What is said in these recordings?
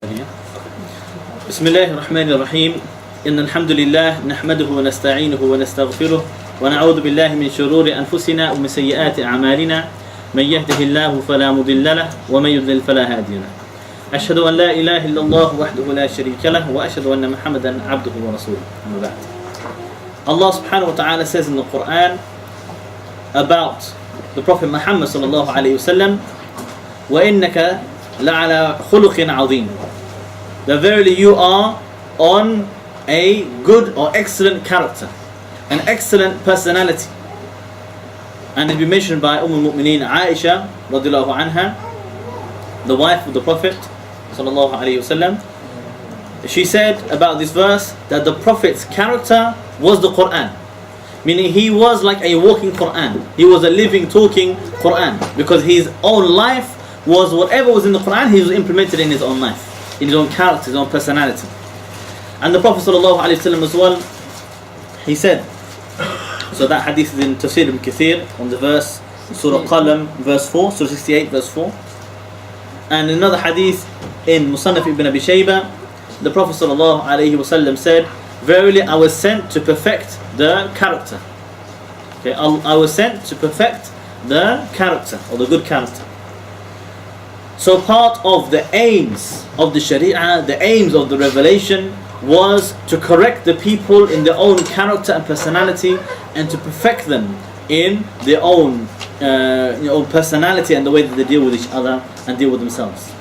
بسم الله الرحمن الرحيم إن الحمد لله نحمده ونستعينه ونستغفره ونعوذ بالله من شرور أنفسنا ومن سيئات أعمالنا من يهده الله فلا مضل له ومن يضلل فلا هادي له أشهد أن لا إله إلا الله وحده لا شريك له وأشهد أن محمدا عبده ورسوله أما بعد. Allah subhanahu wa ta'ala says in the Quran about the Prophet Muhammad sallallahu alayhi wa sallam, وَإِنَّكَ لَعَلَى خُلُقٍ عَظِيمٍ, that verily you are on a good or excellent character, an excellent personality. And it's been mentioned by al-Mu'mineen Aisha radiallahu anha, the wife of the Prophet sallallahu alayhi wa sallam. She said about this verse that the Prophet's character was the Quran, meaning he was like a walking Quran. He was a living, talking Quran, because his own life was whatever was in the Quran, he was implemented in his own life, in his own character, his own personality. And the Prophet sallallahu alaihi wasallam as well, he said, so that hadith is in Tafsir ibn Kathir on the verse, Surah Qalam verse 4, Surah 68 verse 4. And another hadith in Musannaf ibn Abi Shayba, the Prophet sallallahu alaihi wasallam said, verily I was sent to perfect the character. Okay, I was sent to perfect the character, or the good character. So part of the aims of the Sharia, the aims of the revelation, was to correct the people in their own character and personality, and to perfect them in their own personality and the way that they deal with each other and deal with themselves.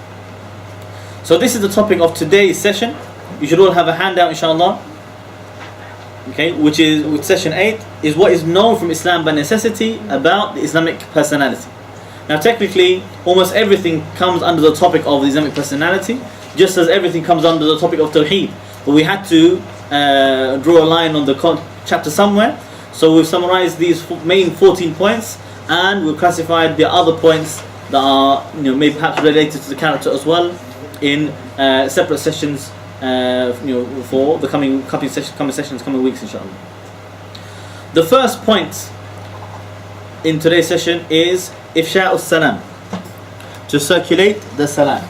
So this is the topic of today's session. You should all have a handout, inshallah. Okay, which is with session 8 is what is known from Islam by necessity about the Islamic personality. Now technically, almost everything comes under the topic of the Islamic personality, just as everything comes under the topic of Tawheed. But we had to draw a line on the chapter somewhere. So we've summarized these main 14 points, and we've classified the other points that are maybe perhaps related to the character as well in separate sessions for the coming sessions, coming weeks, inshallah. The first point in today's session is Ifsha'us Salam, to circulate the salam.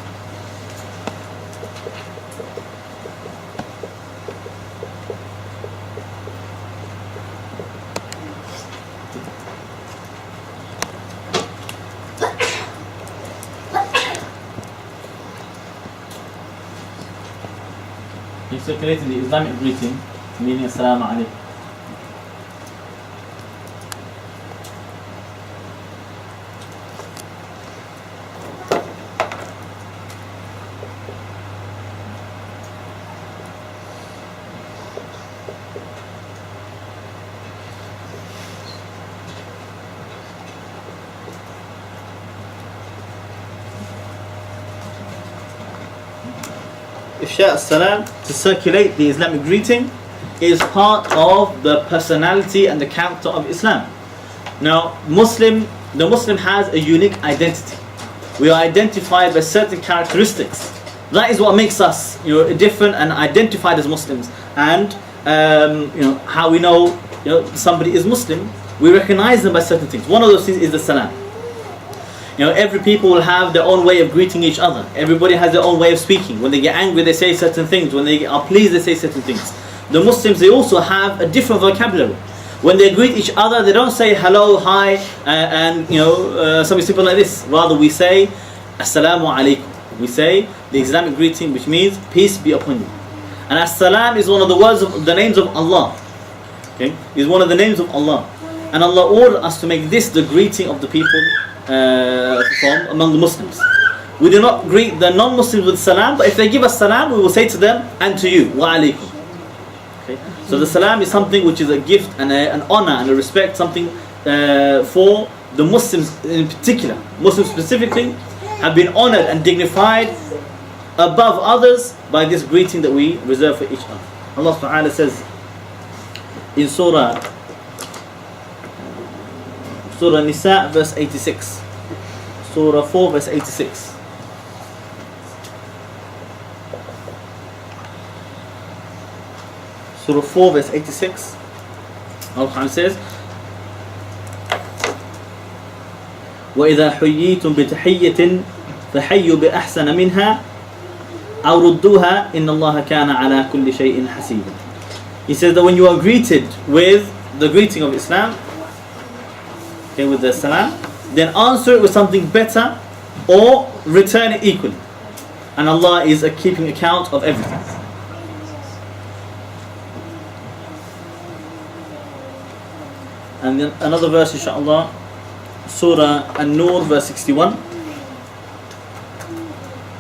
He's circulating the Islamic greeting, meaning Assalamu alaikum. Ifsha as-salam, to circulate the Islamic greeting, is part of the personality and the character of Islam. Now, the Muslim has a unique identity. We are identified by certain characteristics. That is what makes us different and identified as Muslims. And how we know somebody is Muslim, we recognize them by certain things. One of those things is the salam. Every people will have their own way of greeting each other. Everybody has their own way of speaking. When they get angry, they say certain things. When they are pleased, they say certain things. The Muslims, they also have a different vocabulary. When they greet each other, they don't say hello, hi, and something simple like this. Rather, we say Assalamu alaikum. We say the Islamic greeting, which means peace be upon you. And as-salam is one of the words of the names of Allah. Okay, is one of the names of Allah. And Allah ordered us to make this the greeting of the people from among the Muslims. We do not greet the non-Muslims with salam, but if they give us salam, we will say to them, and to you, wa alaikum. Okay? So the salam is something which is a gift and an honor and a respect, something for the Muslims in particular. Muslims specifically have been honored and dignified above others by this greeting that we reserve for each other. Allah subhanahu wa ta'ala says in Surah Nisa verse 86, Surah 4 verse 86. Surah 4 verse 86, Allah says, وَإِذَا حُيِّيتُم بِتَحِيَّةٍ فَحَيُّوا بِأَحْسَنَ مِنْهَا أو ردوها إن الله كان على كل شيء حسيبا. He says that when you are greeted with the greeting of Islam, okay, with the salam, then answer it with something better or return it equally. And Allah is keeping account of everything. And then another verse, inshaAllah, Surah An-Nur, verse 61.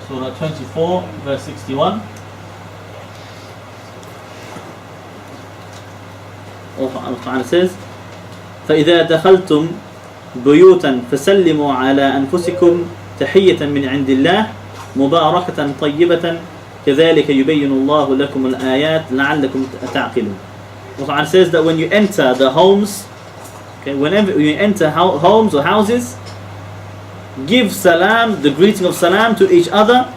Surah 24, verse 61. Allah Ta'ala says, فَإِذَا دَخَلْتُمْ بُيُوتًا فَسَلِّمُوا عَلَىٰ أَنفُسِكُمْ تَحِيَّةً مِنْ عِنْدِ اللَّهِ مُبَارَكَةً طَيِّبَةً كَذَلِكَ يُبَيِّنُ اللَّهُ لَكُمُ الْآيَاتِ لَعَلَّكُمْ تَعْقِلُونَ. Allah Ta'ala says that when you enter the homes, okay, whenever you enter homes or houses, give salam, the greeting of salam to each other.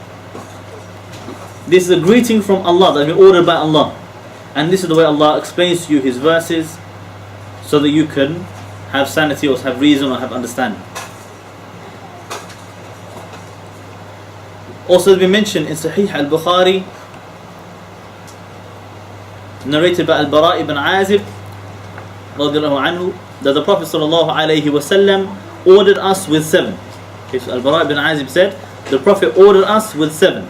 This is a greeting from Allah that has been ordered by Allah. And this is the way Allah explains to you His verses so that you can have sanity or have reason or have understanding. Also, as we mentioned in Sahih al-Bukhari, narrated by Baraa ibn Azib radiallahu anhu, that the Prophet sallallahu alayhi wasallam ordered us with 7. Okay, so Baraa ibn Azib said, the Prophet ordered us with 7.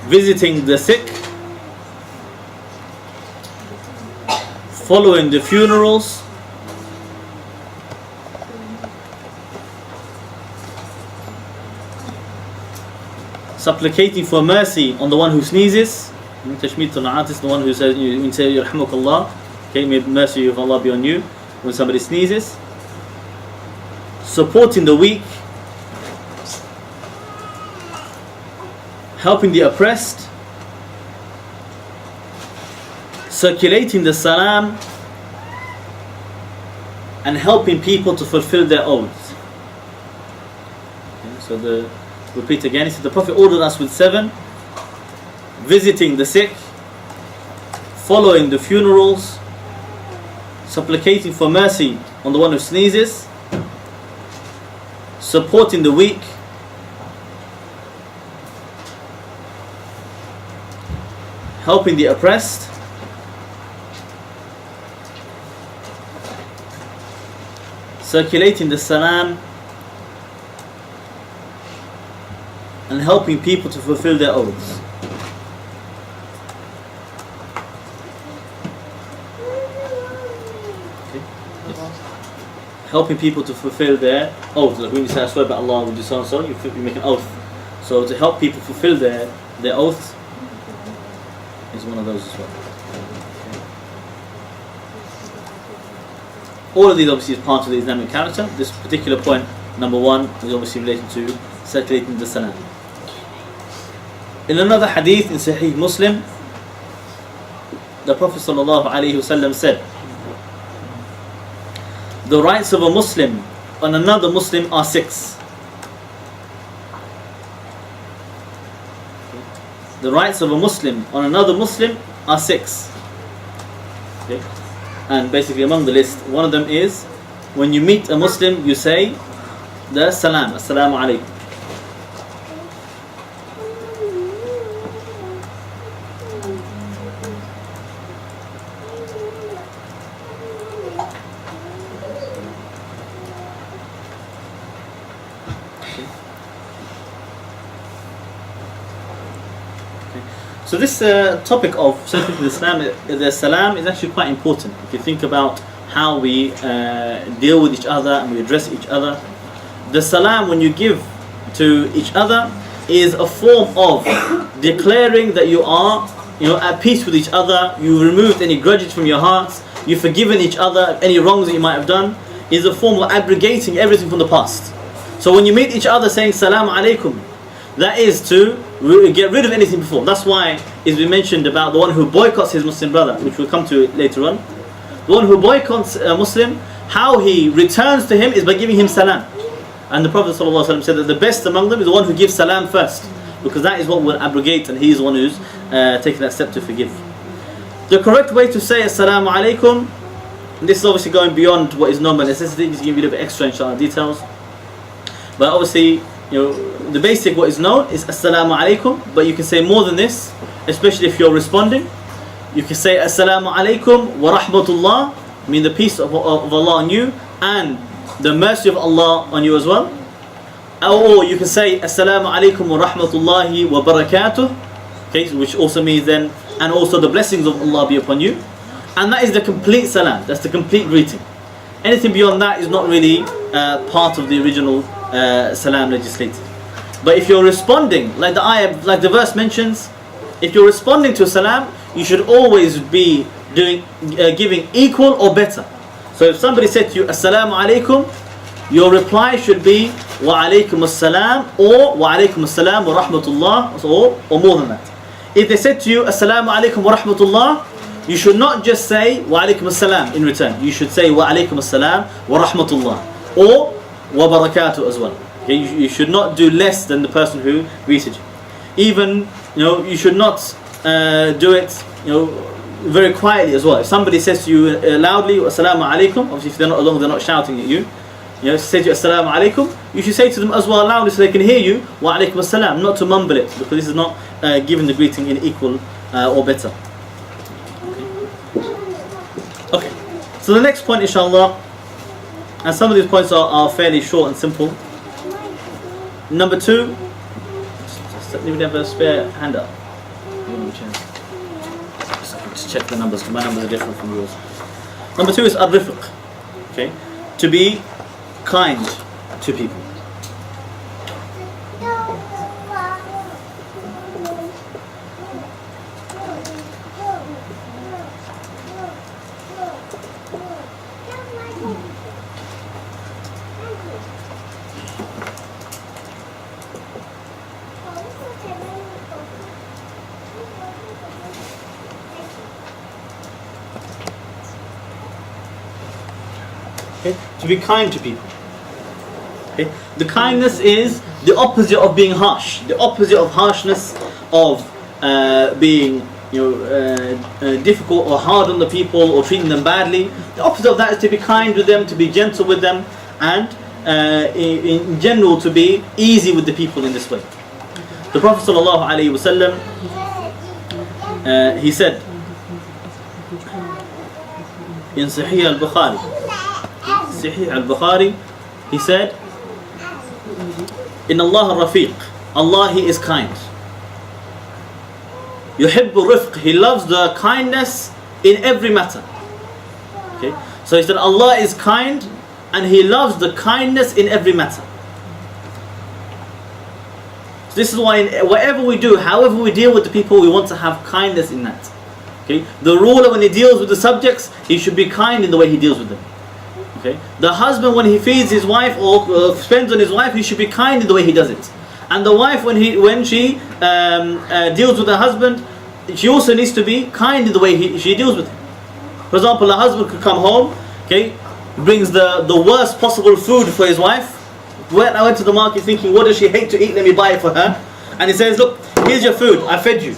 Visiting the sick, following the funerals, supplicating for mercy on the one who sneezes, Tashmit al-Atis, the one who says, you say Yarhamukallah, okay, may mercy of Allah be on you when somebody sneezes, supporting the weak, helping the oppressed, circulating the salam, and helping people to fulfill their oaths. Okay, so repeat again, he said the Prophet ordered us with 7: visiting the sick, following the funerals, supplicating for mercy on the one who sneezes, supporting the weak, helping the oppressed, circulating the salam, and helping people to fulfill their oaths. Okay. Yes. Helping people to fulfill their oaths. Like when you say, I swear by Allah, will do so and so, you make an oath. So to help people fulfill their oaths is one of those as well. Okay. All of these obviously is part of the Islamic character. This particular point, number 1, is obviously related to circulating the salam. In another hadith in Sahih Muslim, the Prophet ﷺ said, the rights of a Muslim on another Muslim are 6. The rights of a Muslim on another Muslim are 6. Okay. And basically among the list, one of them is, when you meet a Muslim, you say the salam, assalamu alaikum. So this topic of circulating the salam is actually quite important. If you think about how we deal with each other and we address each other, the salam when you give to each other is a form of declaring that you are, at peace with each other. You've removed any grudges from your hearts. You've forgiven each other any wrongs that you might have done. Is a form of abrogating everything from the past. So when you meet each other saying Salaam alaikum, that is to get rid of anything before. That's why it's been mentioned about the one who boycotts his Muslim brother, which we'll come to later on. The one who boycotts a Muslim, how he returns to him is by giving him salam. And the Prophet ﷺ said that the best among them is the one who gives salam first, because that is what will abrogate, and he is the one who's taking that step to forgive. The correct way to say Assalamu alaikum, and this is obviously going beyond what is normal necessity, just give you a little bit extra inshallah details. But obviously, the basic what is known is Assalamu alaikum, but you can say more than this, especially if you're responding. You can say Assalamu alaikum wa rahmatullah, mean the peace of Allah on you and the mercy of Allah on you as well. Or you can say Assalamu alaikum wa rahmatullahi wa barakatuh, okay, which also means then, and also the blessings of Allah be upon you. And that is the complete salam, that's the complete greeting. Anything beyond that is not really part of the original salam legislated. But if you're responding, like the ayah, like the verse mentions, if you're responding to a salam, you should always be giving equal or better. So if somebody said to you, Assalamu alaikum, your reply should be Wa alaikum assalam or Wa alaikum assalam wa rahmatullah, or more than that. If they said to you, Assalamu alaikum wa rahmatullah, you should not just say Wa alaikum assalam in return. You should say Wa alaikum assalam wa rahmatullah or Wa barakatuh as well. Okay? You should not do less than the person who greeted you. Even, you should not do it, very quietly as well. If somebody says to you loudly, Assalamu alaikum, obviously if they're not alone, they're not shouting at you. Say to you, Assalamu alaikum, you should say to them as well loudly so they can hear you, Wa alaikum assalam, not to mumble it, because this is not giving the greeting in equal or better. Okay, so the next point, inshallah, and some of these points are fairly short and simple. Number 2, we have a spare handout. Just check the numbers, because my numbers are different from yours. Number 2 is ar-rifq, okay, to be kind to people. Okay? To be kind to people. Okay? The kindness is the opposite of being harsh. The opposite of harshness, of being difficult or hard on the people or treating them badly. The opposite of that is to be kind with them, to be gentle with them, and in general to be easy with the people in this way. The Prophet ﷺ, he said in Sahih al-Bukhari, he said, "Inna Allah Rafiq, Allah, He is kind. Yuhibbu rifq, He loves the kindness in every matter." Okay, so he said Allah is kind and He loves the kindness in every matter. So this is why in whatever we do, however we deal with the people, we want to have kindness in that. Okay, the ruler, when he deals with the subjects, he should be kind in the way he deals with them. Okay, the husband, when he feeds his wife or spends on his wife, he should be kind in the way he does it. And the wife, when she deals with her husband, she also needs to be kind in the way she deals with him. For example, a husband could come home, okay, brings the worst possible food for his wife. I went to the market thinking, what does she hate to eat? Let me buy it for her. And he says, look, here's your food, I fed you.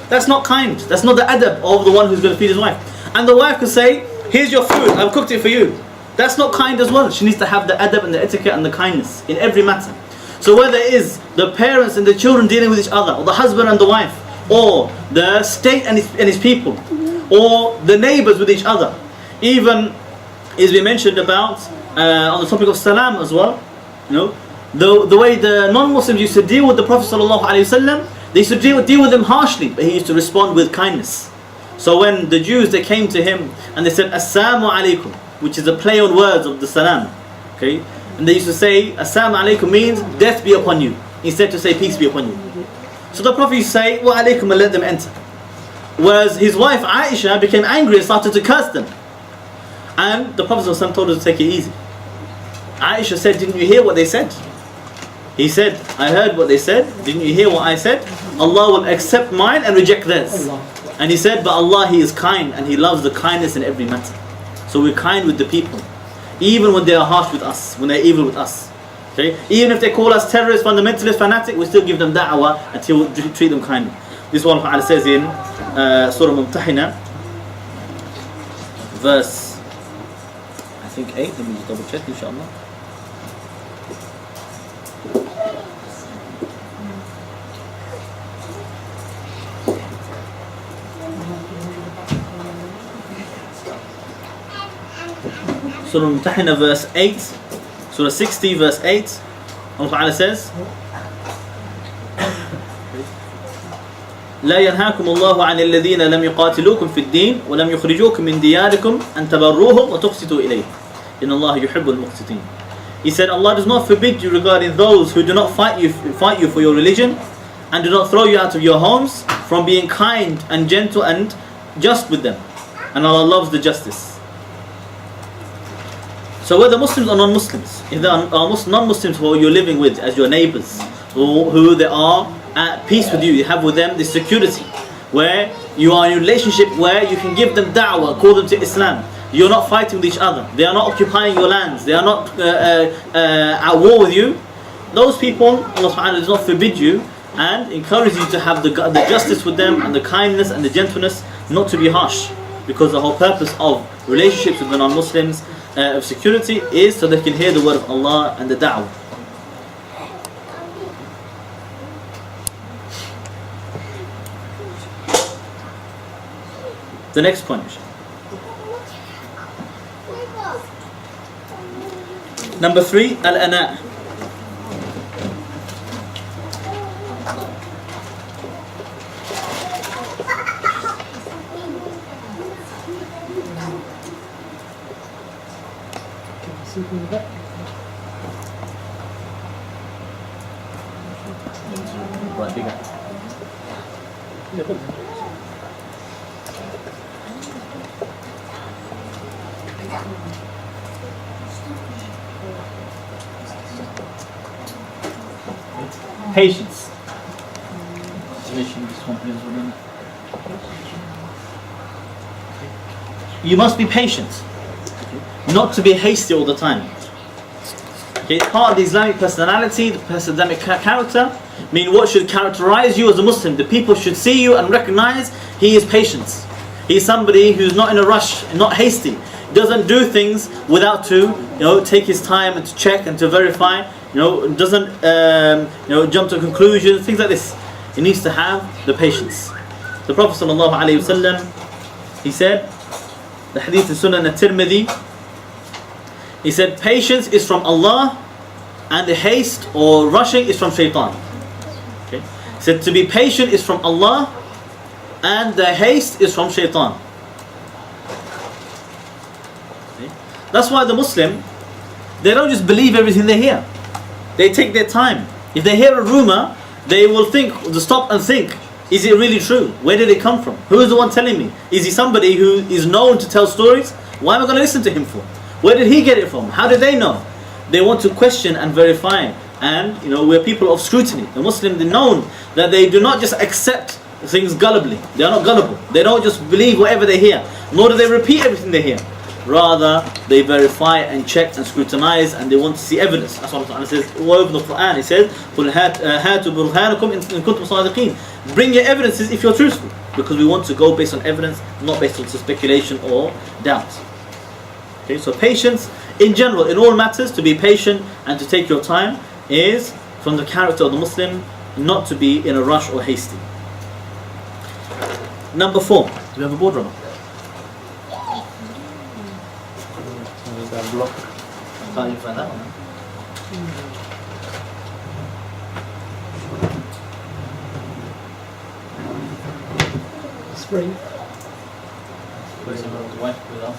That's not kind. That's not the adab of the one who's going to feed his wife. And the wife could say, here's your food, I've cooked it for you. That's not kind as well. She needs to have the adab and the etiquette and the kindness in every matter. So whether it is the parents and the children dealing with each other, or the husband and the wife, or the state and his people, or the neighbors with each other, even as we mentioned about on the topic of salam as well, the way the non-Muslims used to deal with the Prophet ﷺ, they used to deal with them harshly, but he used to respond with kindness. So when the Jews, they came to him and they said Assalamu alaikum, which is a play on words of the salam, okay, and they used to say Assalamu alaikum means death be upon you, instead to say peace be upon you. So the Prophet used to say Wa alaikum and let them enter. Whereas his wife Aisha became angry and started to curse them, and the Prophet ﷺ told her to take it easy. Aisha said, didn't you hear what they said? He said, I heard what they said. Didn't you hear what I said? Allah will accept mine and reject theirs. And he said, but Allah, He is kind and He loves the kindness in every matter. So we're kind with the people, even when they are harsh with us, when they're evil with us. Okay? Even if they call us terrorists, fundamentalists, fanatic, we still give them da'wah until we treat them kindly. This one Allah says in Surah Mumtahina, verse, I think 8, let me just double check, inshallah. Surah Al-Mumtahina verse 8, Surah 60 verse 8, Allah Ta'ala says, لا ينهاكم الله عن الذين لم يقاتلوكم في الدين ولم يخرجوكم من دياركم أن تبروهم وتقسطوا إليه إن الله يحب المقسطين. He said, Allah does not forbid you regarding those who do not fight you for your religion and do not throw you out of your homes from being kind and gentle and just with them. And Allah loves the justice. So whether Muslims or non-Muslims, if there are non-Muslims who you're living with as your neighbors, or who they are at peace with you, you have with them this security, where you are in a relationship where you can give them da'wah, call them to Islam. You're not fighting with each other. They are not occupying your lands. They are not at war with you. Those people, Allah subhanahu wa ta'ala does not forbid you and encourage you to have the justice with them and the kindness and the gentleness, not to be harsh. Because the whole purpose of relationships with the non-Muslims, of security, is so they can hear the word of Allah and the da'wah. The next point. Number 3, al-ana. Right, bigger. Patience. You must be patient, not to be hasty all the time. Okay, it's part of the Islamic personality, the Islamic character. I mean, what should characterize you as a Muslim? The people should see you and recognize he is patient. He is somebody who's not in a rush, not hasty. He doesn't do things without to, take his time and to check and to verify. Doesn't jump to conclusions, things like this. He needs to have the patience. The Prophet ﷺ, he said, the hadith in Sunan al-Tirmidhi, he said, patience is from Allah and the haste or rushing is from shaitan. Okay? He said, to be patient is from Allah and the haste is from shaitan. Okay? That's why the Muslim, they don't just believe everything they hear. They take their time. If they hear a rumor, they will stop and think, is it really true? Where did it come from? Who is the one telling me? Is he somebody who is known to tell stories? Why am I going to listen to him for? Where did he get it from? How did they know? They want to question and verify. And we're people of scrutiny. The Muslims are known that they do not just accept things gullibly. They are not gullible. They don't just believe whatever they hear, nor do they repeat everything they hear. Rather, they verify and check and scrutinize, and they want to see evidence. That's what Allah says all over the Quran. He says, قُلْ هَاتُوا بُرْهَانَكُمْ إِن كُنتُمْ صَادِقِينَ. Bring your evidences if you're truthful, because we want to go based on evidence, not based on speculation or doubt. Okay, so patience in general, in all matters, to be patient and to take your time is from the character of the Muslim, not to be in a rush or hasty. Number 4. Do we have a board rubber? Block. Can't you find that one? Spring. Where's the white without?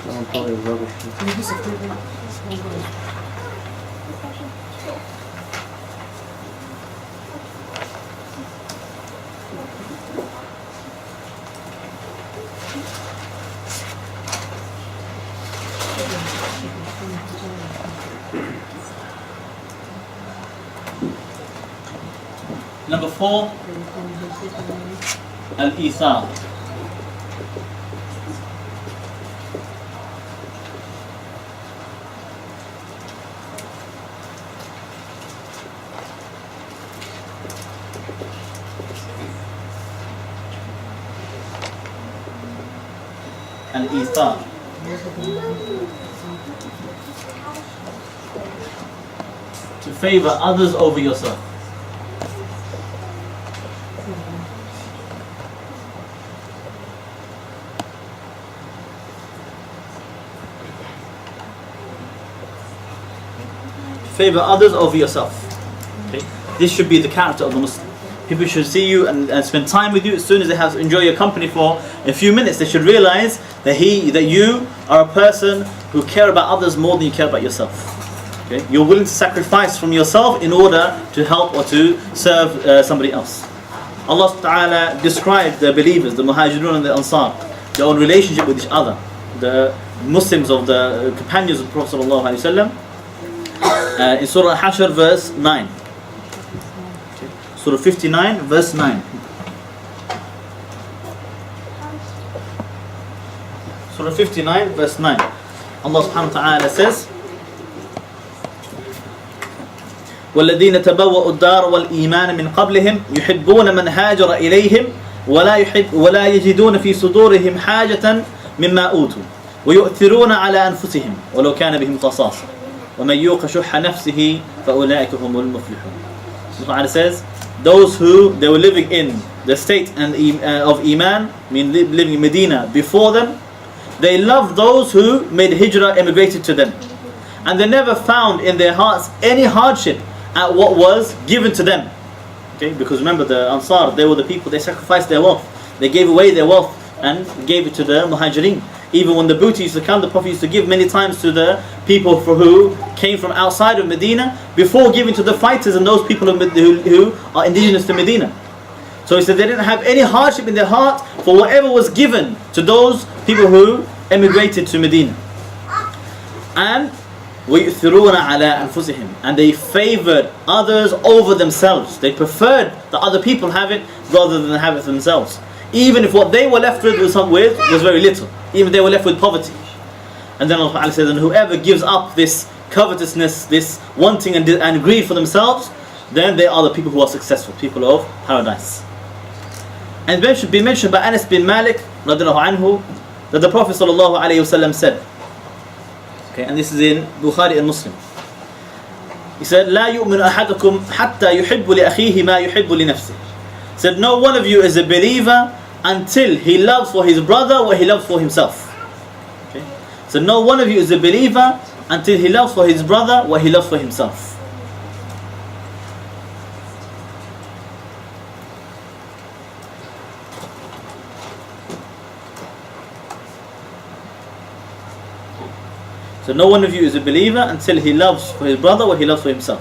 Someone probably rubbish. Number 4, al-ithar. Al-ithar. To favor others over yourself. Favor others over yourself. Okay? This should be the character of the Muslim. People should see you and spend time with you. As soon as they have to enjoy your company for a few minutes, they should realize that you are a person who care about others more than you care about yourself. Okay? You're willing to sacrifice from yourself in order to help or to serve somebody else. Allah subhanahu wa ta'ala described the believers, the Muhajirun and the Ansar, their own relationship with each other. The Muslims of the companions of the Prophet sallallahu alaihi wasallam in Surah Al-Hashr verse 9. Surah 59 verse 9. Surah 59 verse 9. Allah subhanahu wa ta'ala says, وَالَّذِينَ تَبَوَّأُوا الدَّارَ وَالْإِيمَانَ مِنْ قَبْلِهِمْ يُحِبُّونَ مَنْ هَاجَرَ إِلَيْهِمْ وَلَا يَجِدُونَ فِي صُدُورِهِمْ حَاجَةً مِمَّا أُوتُوا وَيُؤْثِرُونَ عَلَى أَنفُسِهِمْ وَلَوْ كَانَ بِهِمْ خَصَاصَةٌ وَمَنْ يُوقَ شُحَّ نَفْسِهِ فَأُولَٰئِكَ هُمُ الْمُفْلِحُونَ. The Quran says, those who they were living in the state and of Iman, mean living in Medina before them, they loved those who made hijrah, emigrated to them, and they never found in their hearts any hardship at what was given to them. Okay, because remember the Ansar, they were the people, they sacrificed their wealth, they gave away their wealth and gave it to the Muhajirin. Even when the booty used to come, the Prophet used to give many times to the people who came from outside of Medina before giving to the fighters and those people who are indigenous to Medina. So he said they didn't have any hardship in their heart for whatever was given to those people who emigrated to Medina. And وَيُؤْثِرُونَ عَلَىٰ أَنفُسِهِمْ, and they favored others over themselves. They preferred that other people have it rather than have it for themselves. Even if what they were left with was very little. Even if they were left with poverty. And then Allah says, and whoever gives up this covetousness, this wanting and greed for themselves, then they are the people who are successful, people of paradise. And it should be mentioned by Anas bin Malik radiallahu anhu that the Prophet sallallahu alaihi wasallam said, okay, and this is in Bukhari and Muslim. He said, لا يؤمن أحدكم حتى يحب لأخيه ما يحب لنفسه. He said, no one of you is a believer until he loves for his brother what he loves for himself. Okay? So no one of you is a believer until he loves for his brother what he loves for himself. So no one of you is a believer until he loves for his brother what he loves for himself.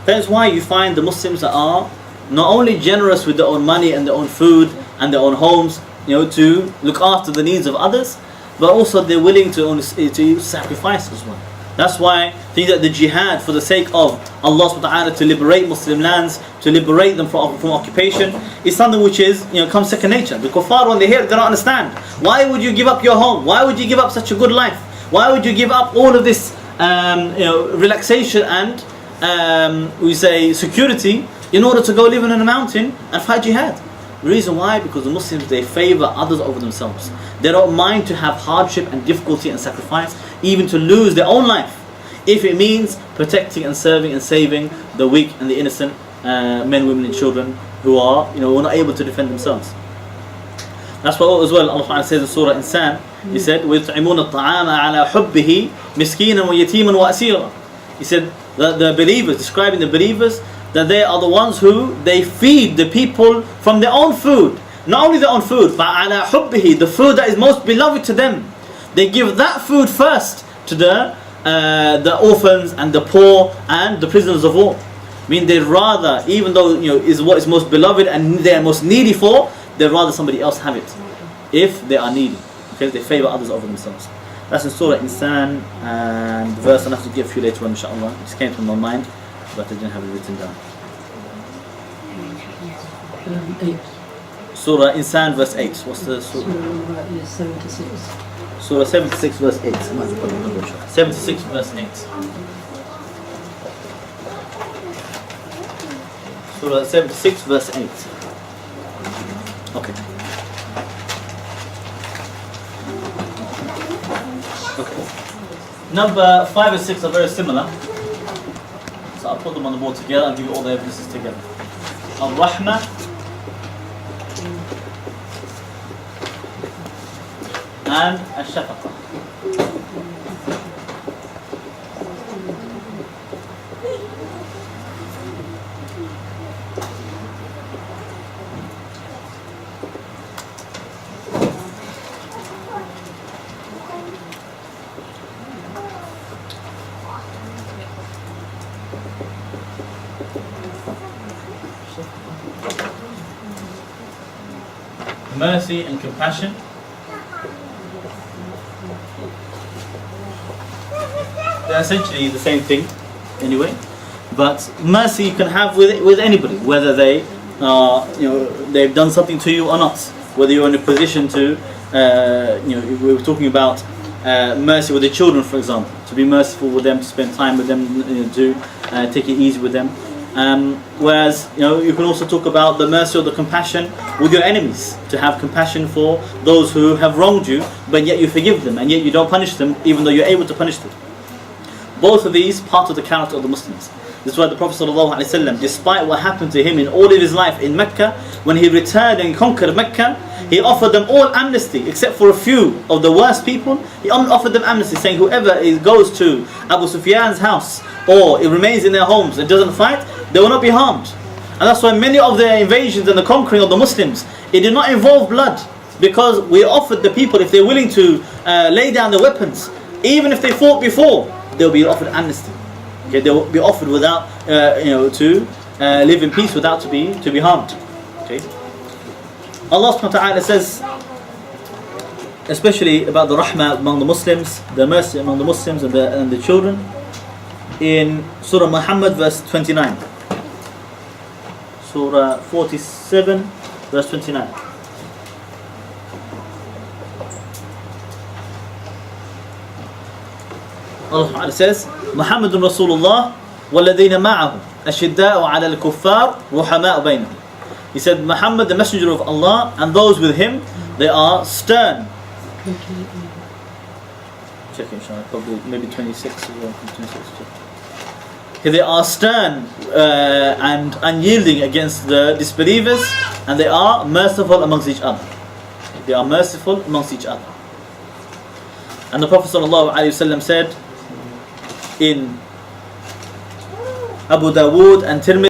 That's why you find the Muslims that are not only generous with their own money and their own food and their own homes, to look after the needs of others, but also they're willing to sacrifice as well. That's why I think that the jihad for the sake of Allah subhanahu wa ta'ala to liberate Muslim lands, to liberate them from occupation, is something which is, comes second nature. The kuffar, when they hear it, they don't understand. Why would you give up your home? Why would you give up such a good life? Why would you give up all of this relaxation and we say security in order to go live in a mountain and fight jihad? The reason why? Because the Muslims, they favor others over themselves. They don't mind to have hardship and difficulty and sacrifice, even to lose their own life, if it means protecting and serving and saving the weak and the innocent men, women and children who are not able to defend themselves. That's why as well Allah says in Surah Insan, He said, وَيُطْعِمُونَ الطَّعَامَ عَلَى حُبِّهِ مِسْكِينًا وَيَتِيمًا وَأَسِيرًا. He said that the believers, describing the believers, that they are the ones who they feed the people from their own food. Not only their own food, but عَلَى حُبِّهِ, the food that is most beloved to them. They give that food first to the orphans and the poor and the prisoners of war. I mean, they'd rather, even though is what is most beloved and they're most needy for, they'd rather somebody else have it if they are needy, because they favor others over themselves. That's in Surah Insan, and the verse I'll have to give a few later on, inshallah. It just came from my mind, but I didn't have it written down. Surah Insan verse 8. What's the surah? Surah 76. Surah 76 verse 8. 76 verse 8. Surah 76 verse 8. Okay. Number 5 and 6 are very similar. So I'll put them on the board together and give you all the evidences together. Al-Rahmah and ash-shafaqa. Mercy and compassion. They're essentially the same thing, anyway. But mercy you can have with anybody, whether they they've done something to you or not. Whether you're in a position to, we were talking about mercy with the children, for example, to be merciful with them, to spend time with them, to take it easy with them. Whereas you can also talk about the mercy or the compassion with your enemies, to have compassion for those who have wronged you, but yet you forgive them and yet you don't punish them, even though you're able to punish them. Both of these part of the character of the Muslims. This is why the Prophet ﷺ, despite what happened to him in all of his life in Mecca, when he returned and conquered Mecca, he offered them all amnesty except for a few of the worst people. He offered them amnesty, saying whoever goes to Abu Sufyan's house or it remains in their homes and doesn't fight, they will not be harmed. And that's why many of the invasions and the conquering of the Muslims, it did not involve blood, because we offered the people, if they're willing to lay down their weapons, even if they fought before, they'll be offered amnesty. Okay, they will be offered without, to live in peace, without to be harmed. Okay. Allah subhanahu wa ta'ala says, especially about the rahmah among the Muslims, the mercy among the Muslims and the children, in Surah Muhammad verse 29. Surah 47 verse 29. Allah subhanahu says, Muhammadun Rasulullah walladhina ma'ahu ashidda'u 'ala al-kuffar ruhama'u bainahum. He said, Muhammad, the messenger of Allah, and those with him, they are stern. Check inshallah, probably maybe 26 as well. 26. Okay, they are stern and unyielding against the disbelievers, and they are merciful amongst each other. They are merciful amongst each other. And the Prophet ﷺ said in Abu Dawood and Tirmidhi,